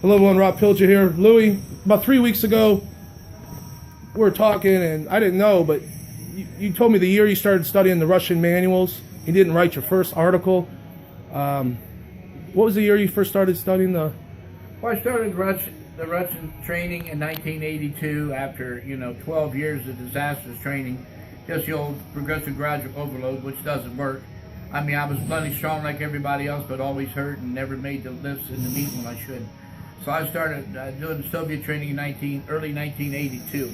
Hello everyone, Rob Pilger here. Louie, about 3 weeks ago, we were talking and I didn't know, but you told me the year you started studying the Russian manuals. You didn't write your first article. What was the year you first started studying the... Well, I started the Russian training in 1982 after, 12 years of disastrous training. Just the old progressive graduate overload, which doesn't work. I mean, I was bloody strong like everybody else, but always hurt and never made the lifts in the meet when I should. So I started doing Soviet training in early 1982,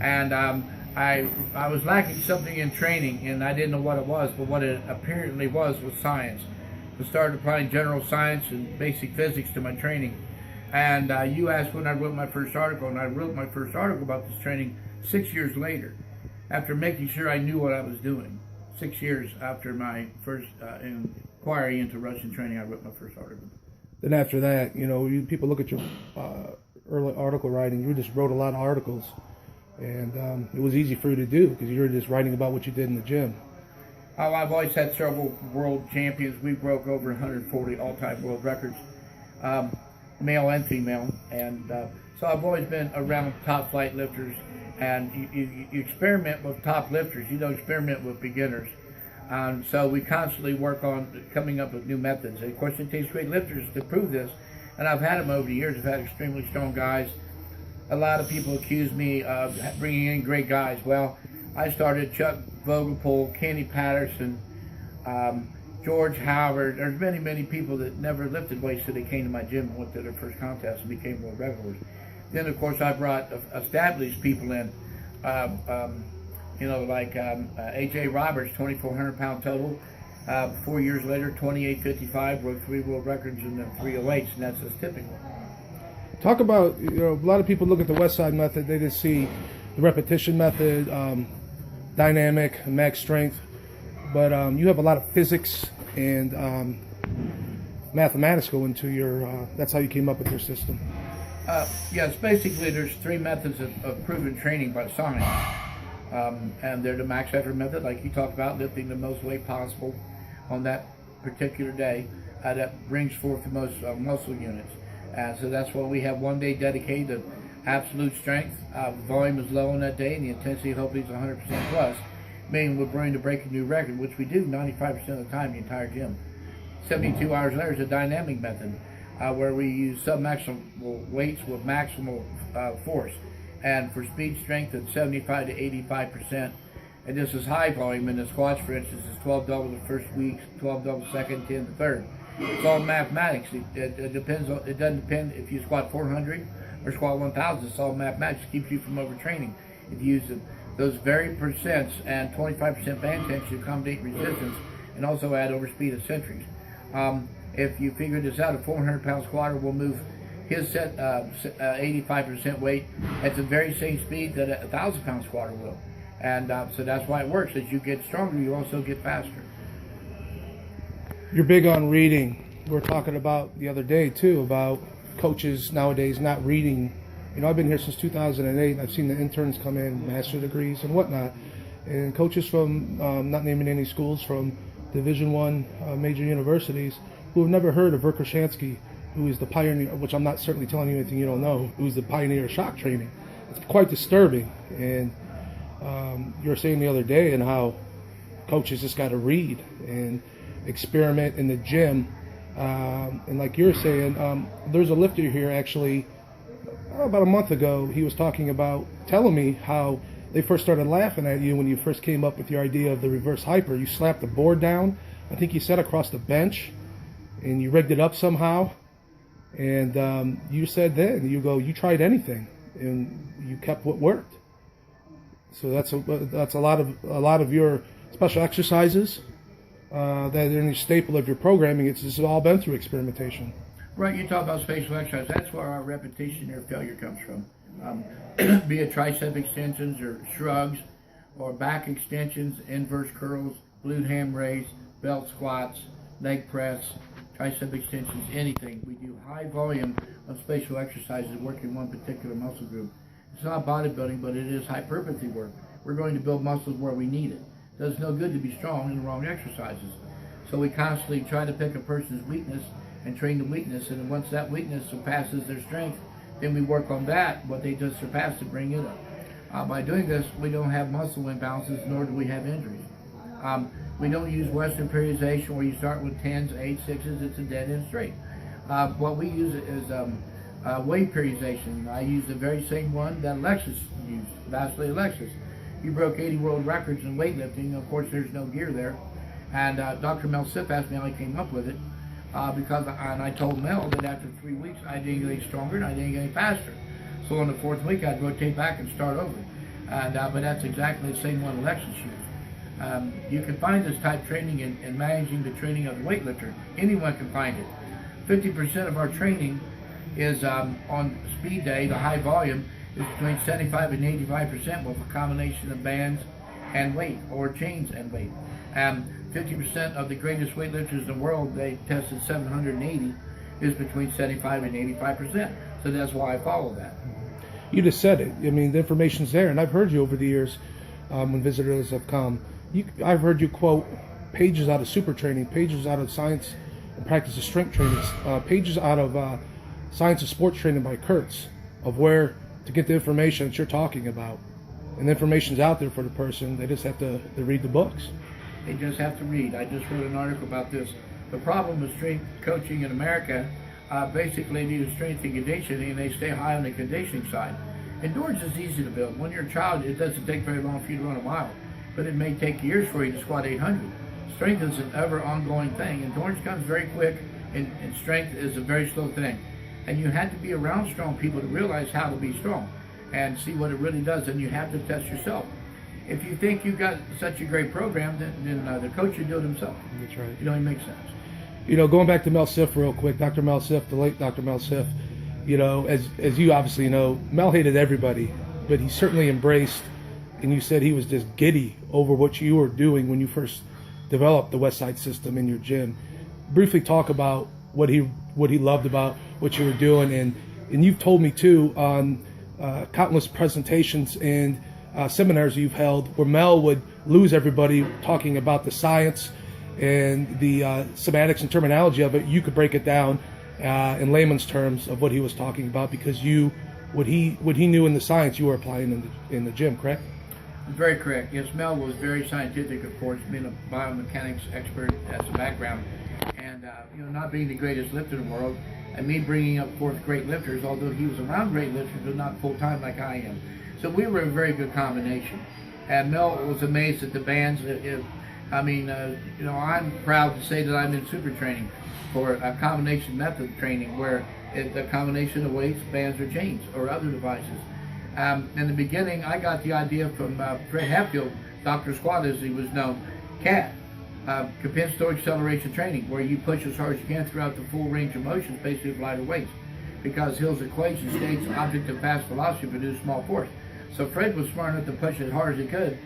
and I was lacking something in training, and I didn't know what it was, but what it apparently was science. I started applying general science and basic physics to my training, and you asked when I wrote my first article, and I wrote my first article about this training 6 years later, after making sure I knew what I was doing. 6 years after my first inquiry into Russian training, I wrote my first article. Then after that, people look at your early article writing. You just wrote a lot of articles, and it was easy for you to do because you were just writing about what you did in the gym. Oh, I've always had several world champions. We broke over 140 all-time world records, male and female, and so I've always been around top flight lifters. And you experiment with top lifters. You don't experiment with beginners. So we constantly work on coming up with new methods. And of course, it takes great lifters to prove this. And I've had them over the years. I've had extremely strong guys. A lot of people accuse me of bringing in great guys. Well, I started Chuck Vogelpohl, Kenny Patterson, George Howard. There's many, many people that never lifted weights till they came to my gym and went to their first contest and became world regulars. Then, of course, I brought established people in, like A.J. Roberts, 2,400 pound total. 4 years later, 28.55, broke 3 world records in the 308s, and that's just typical. Talk about, a lot of people look at the Westside method, they just see the repetition method, dynamic, max strength, but you have a lot of physics and mathematics go into your, that's how you came up with your system. Yes, basically there's 3 methods of proven training by science. And they're the max effort method, like you talked about, lifting the most weight possible on that particular day. That brings forth the most muscle units. And so that's why we have 1 day dedicated to absolute strength. Volume is low on that day, and the intensity hopefully is 100% plus, meaning we're going to break a new record, which we do 95% of the time, the entire gym. 72 hours later is a dynamic method. Where we use submaximal weights with maximal force. And for speed strength, it's 75 to 85%. And this is high volume. In the squats, for instance, it's 12 double the first week, 12 double second, 10 the third. It's all mathematics. It depends. It doesn't depend if you squat 400 or squat 1,000. It's all mathematics. It keeps you from overtraining. If you use those very percents and 25% band tension to accommodate resistance, and also add overspeed eccentrics. If you figure this out, a 400-pound squatter will move his set 85% weight at the very same speed that a 1,000-pound squatter will. And so that's why it works. As you get stronger, you also get faster. You're big on reading. We were talking about the other day, too, about coaches nowadays not reading. I've been here since 2008, and I've seen the interns come in, master's degrees and whatnot. And coaches from, not naming any schools, from Division I major universities, who have never heard of Verkhoshansky, who is the pioneer, which I'm not certainly telling you anything you don't know, who's the pioneer of shock training. It's quite disturbing. And you were saying the other day and how coaches just got to read and experiment in the gym. And like you're saying, there's a lifter here actually, about a month ago, he was talking about, telling me how they first started laughing at you when you first came up with your idea of the reverse hyper. You slapped the board down, I think you sat across the bench, and you rigged it up somehow, and you said then, you tried anything, and you kept what worked. So that's a lot of your special exercises that are a staple of your programming. It's all been through experimentation. Right, you talk about spatial exercise. That's where our repetition or failure comes from. Be it tricep extensions or shrugs, or back extensions, inverse curls, glute ham raise, belt squats, leg press, tricep extensions, anything. We do high volume of spatial exercises working one particular muscle group. It's not bodybuilding, but it is hypertrophy work. We're going to build muscles where we need it. It does no good to be strong in the wrong exercises. So we constantly try to pick a person's weakness and train the weakness. And once that weakness surpasses their strength, then we work on that, what they just surpassed, to bring it up. By doing this, we don't have muscle imbalances, nor do we have injuries. We don't use Western periodization where you start with 10s, 8s, 6s. It's a dead end straight. What we use is weight periodization. I use the very same one that Alexis used, Vasily Alexis. He broke 80 world records in weightlifting. Of course, there's no gear there. And Dr. Mel Siff asked me how I came up with it, because I told Mel that after 3 weeks I didn't get any stronger and I didn't get any faster. So on the 4th week I'd rotate back and start over. And but that's exactly the same one Alexis used. You can find this type training in managing the training of the weightlifter. Anyone can find it. 50% of our training is on speed day. The high volume is between 75 and 85% with a combination of bands and weight, or chains and weight. 50% of the greatest weightlifters in the world, they tested 780, is between 75 and 85%. So that's why I follow that. You just said it. I mean, the information's there, and I've heard you over the years when visitors have come. I've heard you quote pages out of Super Training, pages out of Science and Practice of Strength Training, pages out of Science of Sports Training by Kurtz, of where to get the information that you're talking about. And the information's out there for the person. They just have to read the books. They just have to read. I just wrote an article about this. The problem with strength coaching in America, basically they do strength and conditioning, and they stay high on the conditioning side. Endurance is easy to build. When you're a child, it doesn't take very long for you to run a mile, but it may take years for you to squat 800. Strength is an ever ongoing thing. Endurance comes very quick, and strength is a very slow thing. And you have to be around strong people to realize how to be strong and see what it really does, and you have to test yourself. If you think you've got such a great program, then the coach should do it himself. That's right. It only makes sense. Going back to Mel Siff real quick, Dr. Mel Siff, the late Dr. Mel Siff, as you obviously know, Mel hated everybody, but he certainly embraced, and you said he was just giddy over what you were doing when you first developed the Westside system in your gym. Briefly talk about what he loved about what you were doing, and you've told me too on countless presentations and seminars you've held where Mel would lose everybody talking about the science and the semantics and terminology of it. You could break it down in layman's terms of what he was talking about, because what he knew in the science you were applying in the gym, correct? Very correct. Yes, Mel was very scientific, of course, being a biomechanics expert as a background, and not being the greatest lifter in the world, and me bringing up forth great lifters, although he was around great lifters, but not full time like I am. So we were a very good combination. And Mel was amazed at the bands. I'm proud to say that I'm in super training for a combination method training where it's a combination of weights, bands, or chains, or other devices. In the beginning, I got the idea from Fred Hatfield, Dr. Squat as he was known, CAT, compensatory acceleration training, where you push as hard as you can throughout the full range of motions, basically with lighter weights, because Hill's equation states object of fast velocity produce small force. So Fred was smart enough to push as hard as he could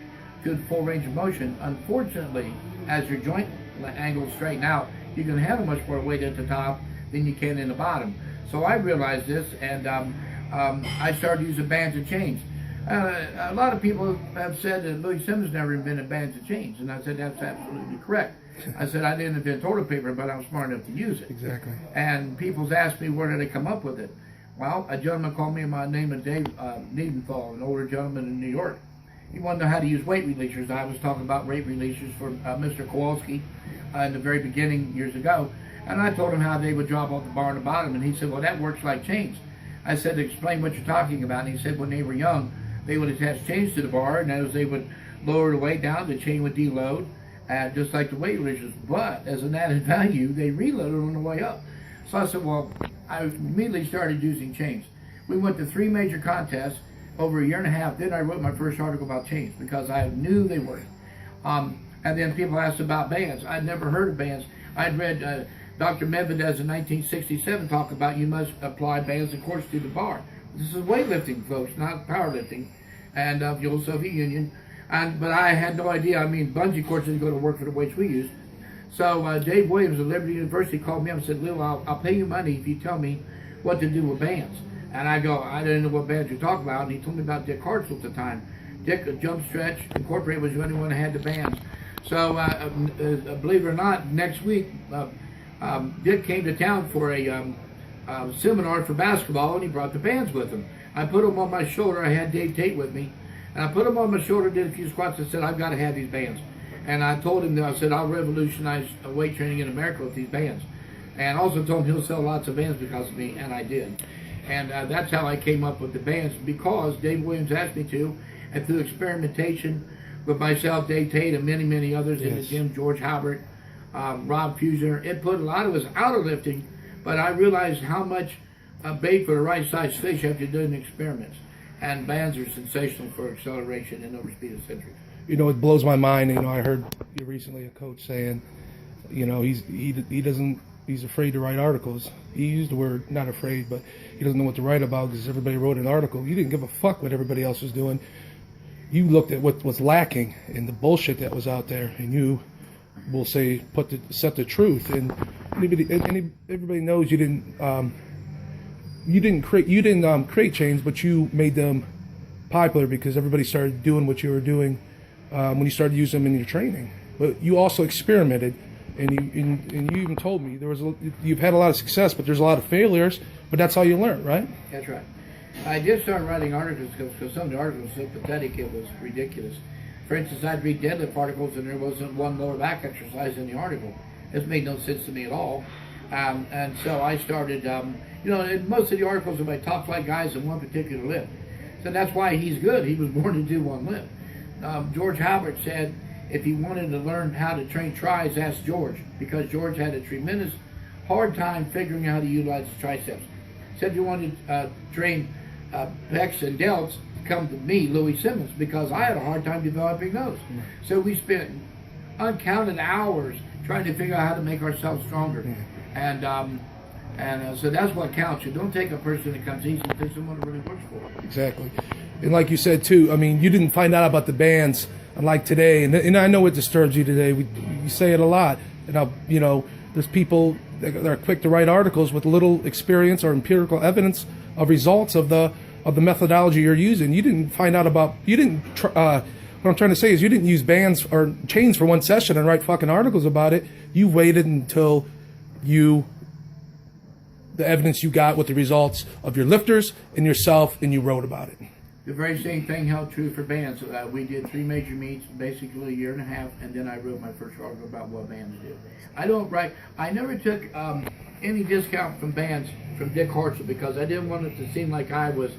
to the full range of motion. Unfortunately, as your joint angles straighten out, you can handle much more weight at the top than you can in the bottom. So I realized this, and I started using bands and chains. A lot of people have said that Louie Simmons never invented bands and chains, and I said that's absolutely correct. I said I didn't invent toilet paper, but I'm smart enough to use it. Exactly. And people's asked me where did I come up with it. Well, a gentleman called me by the name of Dave Niedenthal, an older gentleman in New York. He wanted to know how to use weight releasers. I was talking about weight releasers for Mr. Kowalski in the very beginning years ago. And I told him how they would drop off the bar on the bottom. And he said, well, that works like chains. I said, explain what you're talking about. And he said, when they were young, they would attach chains to the bar. And as they would lower the weight down, the chain would deload, just like the weight releasers. But as an added value, they reloaded on the way up. So I said, well, I immediately started using chains. We went to 3 major contests over a year and a half. Then I wrote my first article about chains because I knew they worked. And then people asked about bands. I'd never heard of bands. I'd read Dr. Medvedev's in 1967 talk about you must apply bands, of course, to the bar. This is weightlifting, folks, not powerlifting, and of the old Soviet Union. But I had no idea. I mean, bungee cords didn't go to work for the weights we used. So Dave Williams of Liberty University called me up and said, Lou, I'll pay you money if you tell me what to do with bands. And I go, I didn't know what bands you're talking about. And he told me about Dick Hartzell at the time. Dick, Jump Stretch Incorporated, was the only one that had the bands. So believe it or not, next week, Dick came to town for a seminar for basketball, and he brought the bands with him. I put them on my shoulder. I had Dave Tate with me, and I put them on my shoulder, did a few squats, and said, I've got to have these bands. And I told him that I said, I'll revolutionize weight training in America with these bands. And also told him he'll sell lots of bands because of me, and I did. And that's how I came up with the bands, because Dave Williams asked me to, and through experimentation with myself, Dave Tate, and many, many others in the gym, George Halbert, Rob Fuser, it put a lot of us out of lifting, but I realized how much bait for the right size fish you have to do in experiments. And bands are sensational for acceleration and overspeed eccentric. You know, it blows my mind. You know, I heard recently a coach saying, you know, he's afraid to write articles. He used the word not afraid, but he doesn't know what to write about because everybody wrote an article. You didn't give a fuck what everybody else was doing. You looked at what was lacking and the bullshit that was out there, and you will say set the truth. And everybody knows you didn't create change, but you made them popular because everybody started doing what you were doing when you started using them in your training. But you also experimented, and you even told me you've had a lot of success, but there's a lot of failures. But that's how you learn, right? That's right. I did start writing articles because some of the articles were so pathetic it was ridiculous. For instance, I'd read deadlift articles and there wasn't one lower back exercise in the article. This made no sense to me at all. And so I started, you know, and most of the articles are by top flight guys in one particular lift. So that's why he's good. He was born to do one lift. George Halbert said if he wanted to learn how to train tries, ask George, because George had a tremendous hard time figuring out how to utilize his triceps. Said if you wanted to train pecs and delts, come to me, Louie Simmons, because I had a hard time developing those. So we spent uncounted hours trying to figure out how to make ourselves stronger. And so that's what counts. You don't take a person that comes easy, you take someone that really works for it. Exactly. And like you said too, I mean, you didn't find out about the bands unlike today, and I know it disturbs you today. You say it a lot, and you know, there's people that are quick to write articles with little experience or empirical evidence of results of the methodology you're using. You didn't find out about. You didn't. What I'm trying to say is you didn't use bands or chains for one session and write fucking articles about it. You waited until the evidence you got with the results of your lifters and yourself, and you wrote about it. The very same thing held true for bands. We did 3 major meets, basically a year and a half, and then I wrote my first article about what bands do. I never took any discount from bands from Dick Hartzell because I didn't want it to seem like I was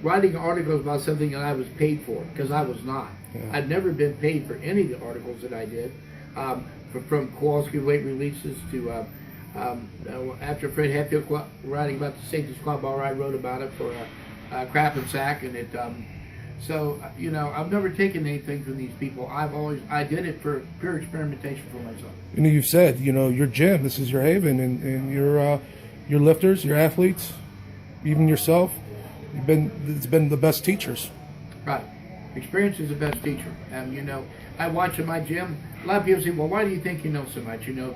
writing articles about something that I was paid for, because I was not. Yeah. I've never been paid for any of the articles that I did, from Kowalski weight releases to after Fred Hatfield writing about the safety squat bar, I wrote about it for Crap and Sack, and it. So you know, I've never taken anything from these people. I did it for pure experimentation for myself. You know, you've said, you know, your gym, this is your haven, and your lifters, your athletes, even yourself, it's been the best teachers. Right. Experience is the best teacher. And you know, I watch in my gym, a lot of people say, well, why do you think you know so much? You know,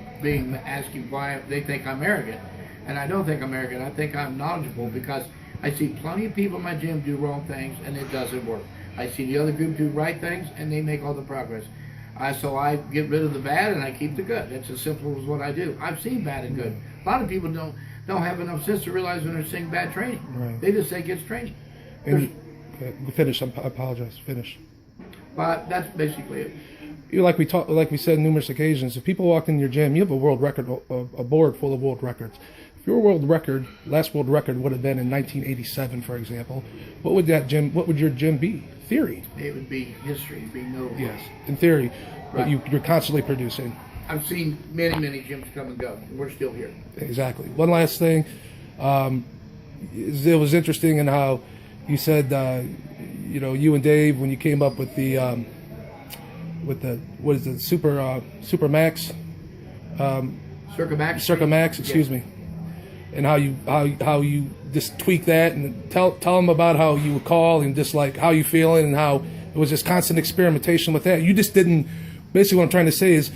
asking why they think I'm arrogant. And I don't think I'm arrogant. I think I'm knowledgeable because I see plenty of people in my gym do wrong things and it doesn't work. I see the other group do right things and they make all the progress. So I get rid of the bad and I keep the good. It's as simple as what I do. I've seen bad and good. A lot of people don't have enough sense to realize when they're seeing bad training. Right. They just say it's training. Finish. I apologize. Finish. But that's basically it. Like we said on numerous occasions, if people walk in your gym, you have a world record, a board full of world records. If your last world record would have been in 1987, for example, what would your gym be? Theory. It would be history. It'd be no. Yes, in theory, right. But you're constantly producing. I've seen many gyms come and go. And we're still here. Exactly. One last thing, it was interesting in how you said, you know, you and Dave, when you came up with the what is it, Super Max, Circa Max, excuse me, and how you just tweak that and tell them about how you would call and just like how you feeling and how it was just constant experimentation with that. You just didn't. Basically, what I'm trying to say is,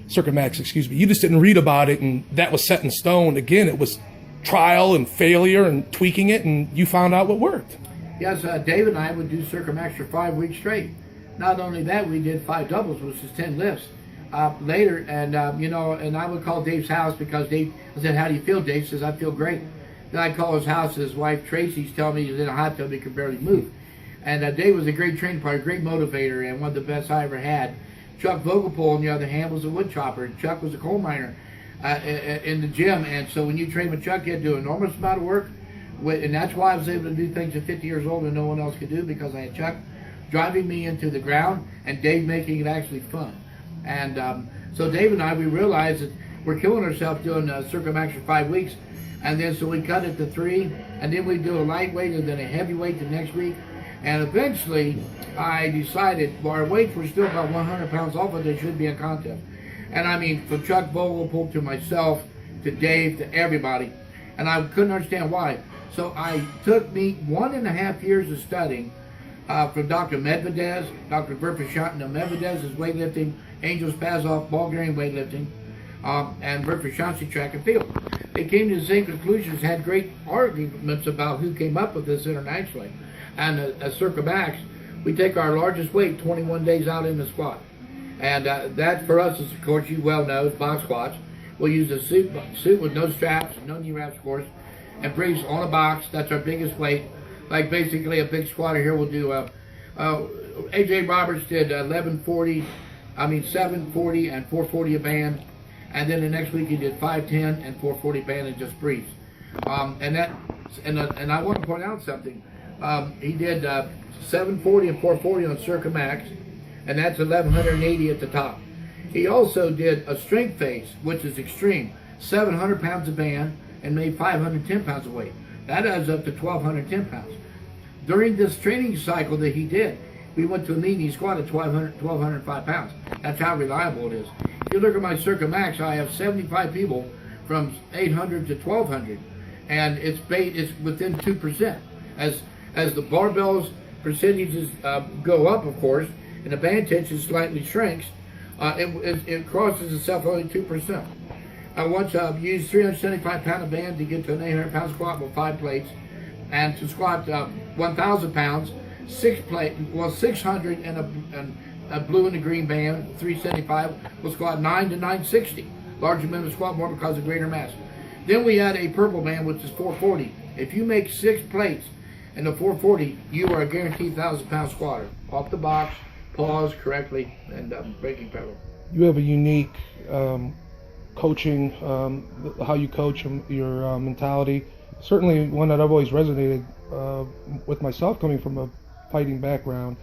Circa Max, excuse me. You just didn't read about it and that was set in stone. Again, it was trial and failure and tweaking it, and you found out what worked. Yes, Dave and I would do Circa Max for 5 weeks straight. Not only that, we did 5 doubles, which is 10 lifts. later, and and I would call Dave's house because Dave. I said, "How do you feel, Dave?" He says, "I feel great." Then I call his house. His wife Tracy's telling me he's in a hot tub. He can barely move. And Dave was a great training partner, a great motivator, and one of the best I ever had. Chuck Vogelpohl, on the other hand, was a wood chopper. Chuck was a coal miner in the gym, and so when you train with Chuck, you had to do an enormous amount of work. And that's why I was able to do things at 50 years old that no one else could do, because I had Chuck driving me into the ground and Dave making it actually fun. And so Dave and I, we realized that we're killing ourselves doing Circumax for 5 weeks, and then so we cut it to 3, and then we do a lightweight and then a heavyweight the next week. And eventually, I decided, well, our weights were still about 100 pounds off, but there should be a contest. And I mean, from Chuck Vogelpohl to myself, to Dave, to everybody. And I couldn't understand why. So I took me 1.5 years of studying from Dr. Medvedez, Dr. Verfashant. Now, Medvedez is weightlifting, Angels Pazov, Bulgarian weightlifting, and Verfashanti track and field. They came to the same conclusions, had great arguments about who came up with this internationally. And at Circumax, we take our largest weight 21 days out in the squat. And that for us is, of course, you well know, is box squats. We'll use a suit with no straps, no knee wraps, of course, and briefs on a box. That's our biggest weight. Like basically a big squatter here will do, AJ Roberts did 740 and 440 a band. And then the next week he did 510 and 440 band and just briefs. And I want to point out something. He did 740 and 440 on Circumax, and that's 1180 at the top. He also did a strength phase, which is extreme, 700 pounds of band and made 510 pounds of weight. That adds up to 1,210 pounds. During this training cycle that he did, we went to a meeting, he squatted 1,205 pounds. That's how reliable it is. If you look at my Circumax, I have 75 people from 800 to 1,200, and it's within 2%. As the barbells percentages go up, of course, and the band tension slightly shrinks, it crosses itself only 2%. I once used 375 pound of band to get to an 800 pound squat with 5 plates, and to squat 1,000 pounds, 600 and a blue and a green band, 375, will squat 9 to 960. Larger men will squat more because of greater mass. Then we add a purple band, which is 440. If you make 6 plates in the 440, you are a guaranteed 1,000 pound squatter. Off the box, pause correctly, and breaking power. You have a unique coaching, how you coach, your mentality. Certainly one that I've always resonated with myself, coming from a fighting background.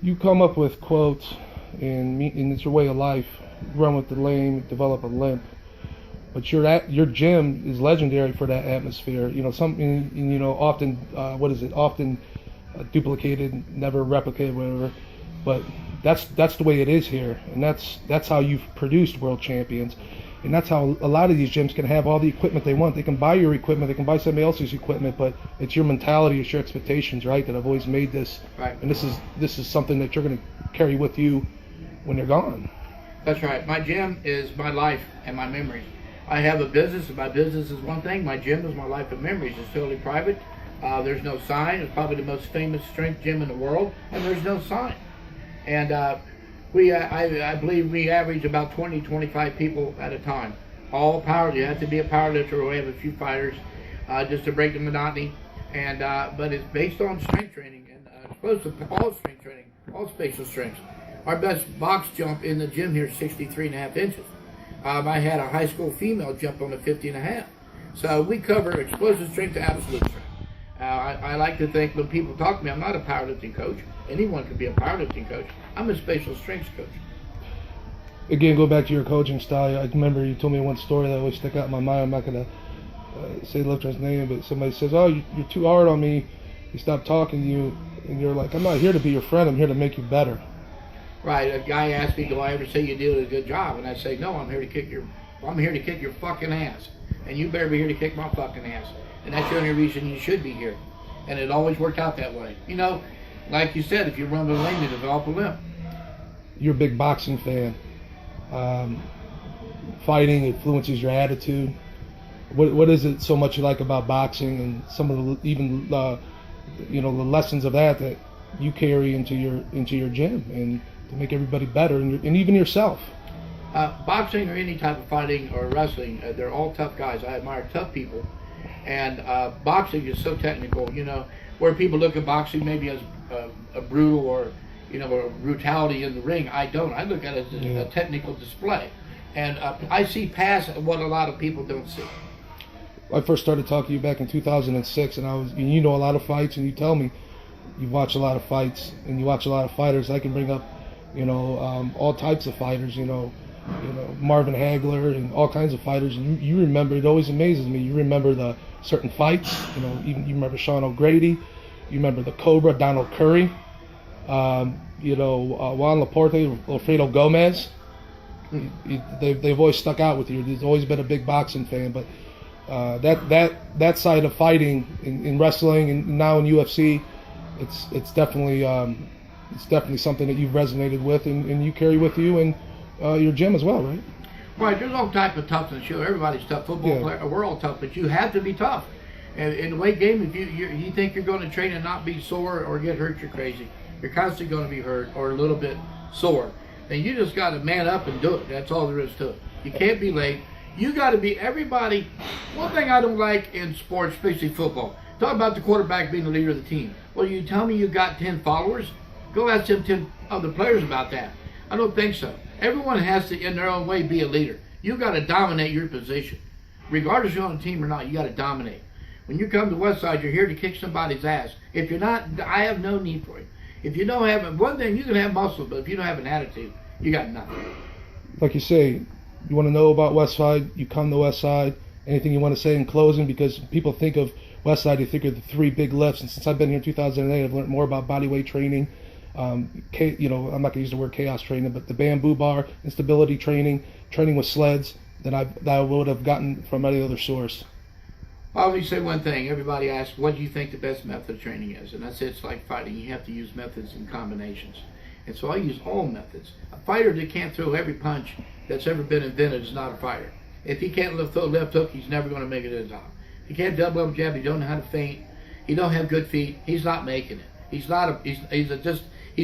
You come up with quotes, and it's your way of life. Run with the lame, develop a limp. But your gym is legendary for that atmosphere. Often often duplicated, never replicated, whatever. But that's the way it is here, and that's how you've produced world champions, and that's how a lot of these gyms can have all the equipment they want. They can buy your equipment, they can buy somebody else's equipment, but it's your mentality, it's your expectations, right? That have always made this. Right. And this is something that you're going to carry with you when you're gone. That's right. My gym is my life and my memories. I have a business, and my business is one thing. My gym is my life and memories. It's totally private. There's no sign. It's probably the most famous strength gym in the world, and there's no sign. And I believe we average about 20, 25 people at a time. All power. You have to be a powerlifter. We have a few fighters just to break the monotony. And but it's based on strength training and explosive, all strength training, all spatial strengths. Our best box jump in the gym here is 63.5 inches. I had a high school female jump on a 50.5. So we cover explosive strength to absolute strength. I like to think when people talk to me, I'm not a powerlifting coach. Anyone can be a powerlifting coach. I'm a spatial strengths coach. Again, go back to your coaching style. I remember you told me one story that always stuck out in my mind. I'm not going to say the lifter's name, but somebody says, "Oh, you're too hard on me." You stop talking to you, and you're like, "I'm not here to be your friend. I'm here to make you better." Right. A guy asked me, "Do I ever say you did a good job?" And I say, "No, I'm here to kick your fucking ass, and you better be here to kick my fucking ass." And that's the only reason you should be here. And it always worked out that way. You know, like you said, if you run with a lane, you develop a limp. You're a big boxing fan. Fighting influences your attitude. What is it so much you like about boxing, and some of the lessons of that you carry into your gym and to make everybody better, and even yourself. Boxing or any type of fighting or wrestling, they're all tough guys. I admire tough people. And boxing is so technical, you know, where people look at boxing maybe as a brutal or, you know, a brutality in the ring. I don't. I look at it as a technical display. And I see past what a lot of people don't see. I first started talking to you back in 2006, and you know a lot of fights, and you tell me you watch a lot of fights, and you watch a lot of fighters. I can bring up, you know, all types of fighters, you know, Marvin Hagler and all kinds of fighters. And you remember, it always amazes me, you remember the certain fights, you know, even you remember Sean O'Grady, you remember the Cobra, Donald Curry, you know, Juan Laporte, Alfredo Gomez. They've always stuck out with you. There's always been a big boxing fan, but that side of fighting in wrestling and now in UFC, it's definitely something that you've resonated with and you carry with you in your gym as well, right? Right. There's all type of toughness. Sure, everybody's tough. Football player, we're all tough, but you have to be tough. And in the weight game, if you think you're going to train and not be sore or get hurt, you're crazy. You're constantly going to be hurt or a little bit sore. And you just got to man up and do it. That's all there is to it. You can't be late. You got to be everybody. One thing I don't like in sports, especially football, talk about the quarterback being the leader of the team. Well, you tell me you got 10 followers? Go ask them 10 other players about that. I don't think so. Everyone has to, in their own way, be a leader. You got to dominate your position. Regardless if you're on a team or not, you got to dominate. When you come to Westside, you're here to kick somebody's ass. If you're not, I have no need for you. If you don't have, one thing, you can have muscle, but if you don't have an attitude, you got nothing. Like you say, you want to know about Westside, you come to Westside. Anything you want to say in closing? Because people think of Westside, they think of the 3 big lifts. And since I've been here in 2008, I've learned more about bodyweight training. You know, I'm not going to use the word chaos training, but the bamboo bar, instability training with sleds that I would have gotten from any other source. I'll only say one thing. Everybody asks, what do you think the best method of training is? And I say it's like fighting. You have to use methods and combinations. And so I use all methods. A fighter that can't throw every punch that's ever been invented is not a fighter. If he can't throw a left hook, he's never going to make it in the top. If he can't double up jab, he don't know how to feint, he don't have good feet, he's not making it. He's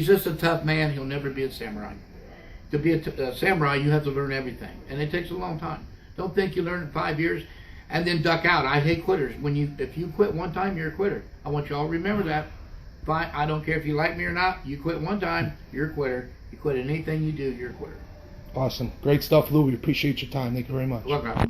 just a tough man. He'll never be a samurai. To be a samurai, you have to learn everything. And it takes a long time. Don't think you learn in 5 years and then duck out. I hate quitters. If you quit one time, you're a quitter. I want you all to remember that. Fine, I don't care if you like me or not. You quit one time, you're a quitter. You quit anything you do, you're a quitter. Awesome. Great stuff, Lou. We appreciate your time. Thank you very much. Welcome.